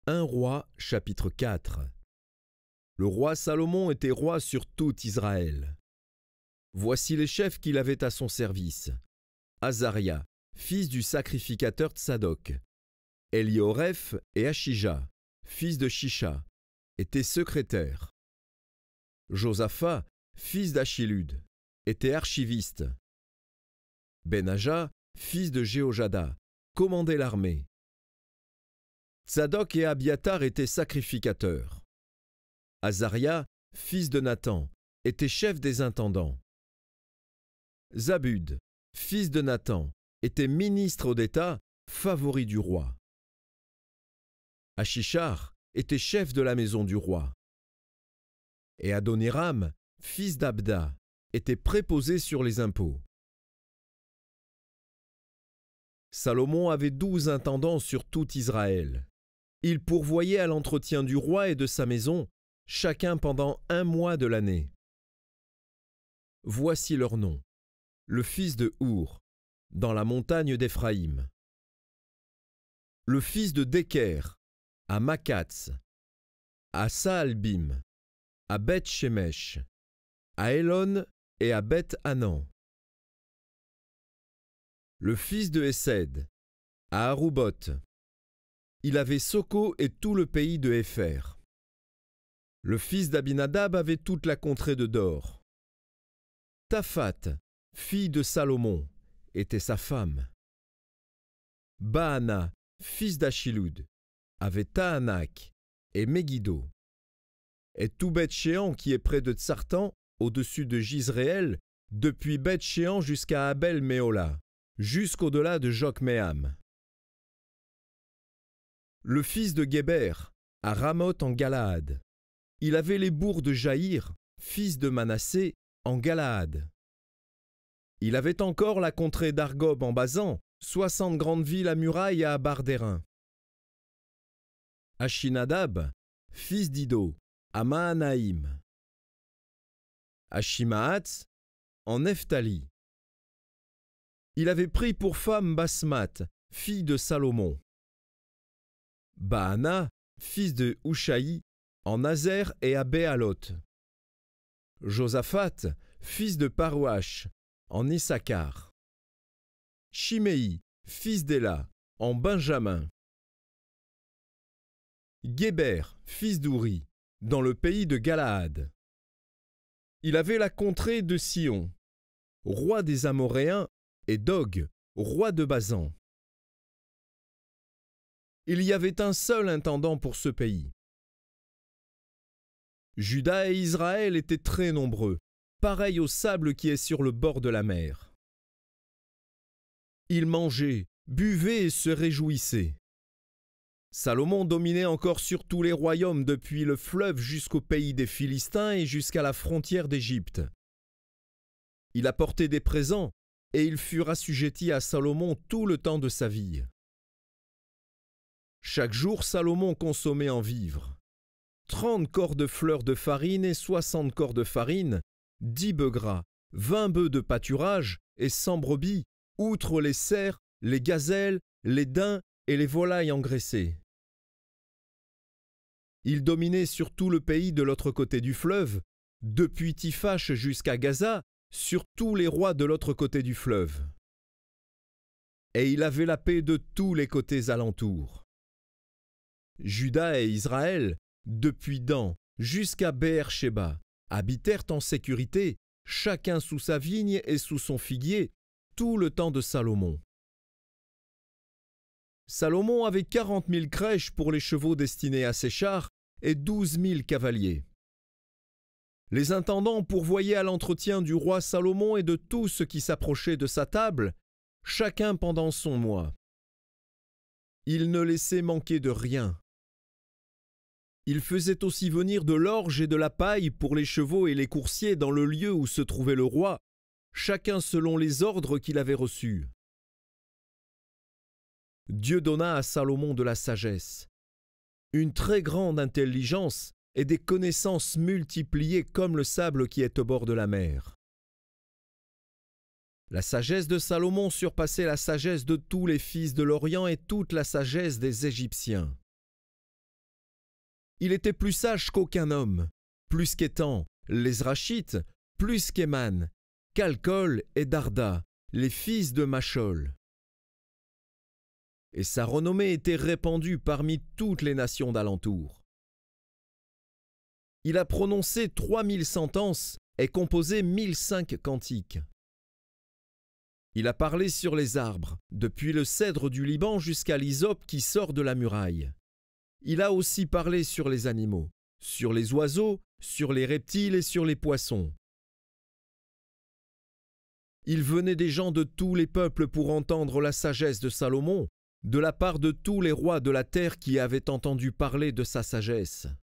1 Roi, chapitre 4. Le roi Salomon était roi sur tout Israël. Voici les chefs qu'il avait à son service. Azaria, fils du sacrificateur Tsadok. Élioreph et Achija, fils de Shisha, étaient secrétaires. Josaphat, fils d'Achilud, était archiviste. Benaja, fils de Jéhojada, commandait l'armée. Tsadok et Abiatar étaient sacrificateurs. Azaria, fils de Nathan, était chef des intendants. Zabud, fils de Nathan, était ministre d'État, favori du roi. Achishar était chef de la maison du roi. Et Adoniram, fils d'Abda, était préposé sur les impôts. Salomon avait 12 intendants sur tout Israël. Il pourvoyait à l'entretien du roi et de sa maison, chacun pendant 1 mois de l'année. Voici leurs noms. Le fils de Our, dans la montagne d'Éphraïm. Le fils de Deker, à Makatz, à Saalbim, à Beth-Shemesh, à Elon et à Beth-Hanan. Le fils de Hesed, à Aruboth. Il avait Soko et tout le pays de Hépher. Le fils d'Abinadab avait toute la contrée de Dor. Taphat, fille de Salomon, était sa femme. Baana, fils d'Achilud, avait Tahanak et Megiddo. Et tout Beth-Shéan qui est près de Tsartan, au-dessus de Jizréel, depuis Beth-Shéan jusqu'à Abel-Méhola, jusqu'au-delà de Jokméam. Le fils de Guéber, à Ramoth en Galaad. Il avait les bourgs de Jaïr, fils de Manassé, en Galaad. Il avait encore la contrée d'Argob en Basan, 60 grandes villes à murailles à Bardérin. Ashinadab, fils d'Ido, à Mahanaïm. Ashimaatz, en Nephtali. Il avait pris pour femme Basmath, fille de Salomon. Baana, fils de Hushaï, en Nazer et à Béaloth. Josaphat, fils de Parouach, en Issachar. Shimei, fils d'Éla, en Benjamin. Guéber, fils d'Ouri, dans le pays de Galaad. Il avait la contrée de Sion, roi des Amoréens, et d'Og, roi de Basan. Il y avait un seul intendant pour ce pays. Juda et Israël étaient très nombreux, pareil au sable qui est sur le bord de la mer. Ils mangeaient, buvaient et se réjouissaient. Salomon dominait encore sur tous les royaumes depuis le fleuve jusqu'au pays des Philistins et jusqu'à la frontière d'Égypte. Il apportait des présents et ils furent assujettis à Salomon tout le temps de sa vie. Chaque jour, Salomon consommait en vivres 30 corps de fleurs de farine et 60 corps de farine, 10 bœufs gras, 20 bœufs de pâturage et 100 brebis, outre les cerfs, les gazelles, les daims et les volailles engraissées. Il dominait sur tout le pays de l'autre côté du fleuve, depuis Tiphash jusqu'à Gaza, sur tous les rois de l'autre côté du fleuve. Et il avait la paix de tous les côtés alentours. Juda et Israël, depuis Dan jusqu'à Beër-Shéba, habitèrent en sécurité, chacun sous sa vigne et sous son figuier, tout le temps de Salomon. Salomon avait 40 000 crèches pour les chevaux destinés à ses chars et 12 000 cavaliers. Les intendants pourvoyaient à l'entretien du roi Salomon et de tout ce qui s'approchait de sa table, chacun pendant son mois. Il ne laissait manquer de rien. Il faisait aussi venir de l'orge et de la paille pour les chevaux et les coursiers dans le lieu où se trouvait le roi, chacun selon les ordres qu'il avait reçus. Dieu donna à Salomon de la sagesse, une très grande intelligence et des connaissances multipliées comme le sable qui est au bord de la mer. La sagesse de Salomon surpassait la sagesse de tous les fils de l'Orient et toute la sagesse des Égyptiens. Il était plus sage qu'aucun homme, plus qu'Étan, les Zrachites, plus qu'Éman, Calcol et Darda, les fils de Machol. Et sa renommée était répandue parmi toutes les nations d'alentour. Il a prononcé 3000 sentences et composé 1005 cantiques. Il a parlé sur les arbres, depuis le cèdre du Liban jusqu'à l'hysope qui sort de la muraille. Il a aussi parlé sur les animaux, sur les oiseaux, sur les reptiles et sur les poissons. Il venait des gens de tous les peuples pour entendre la sagesse de Salomon, de la part de tous les rois de la terre qui avaient entendu parler de sa sagesse.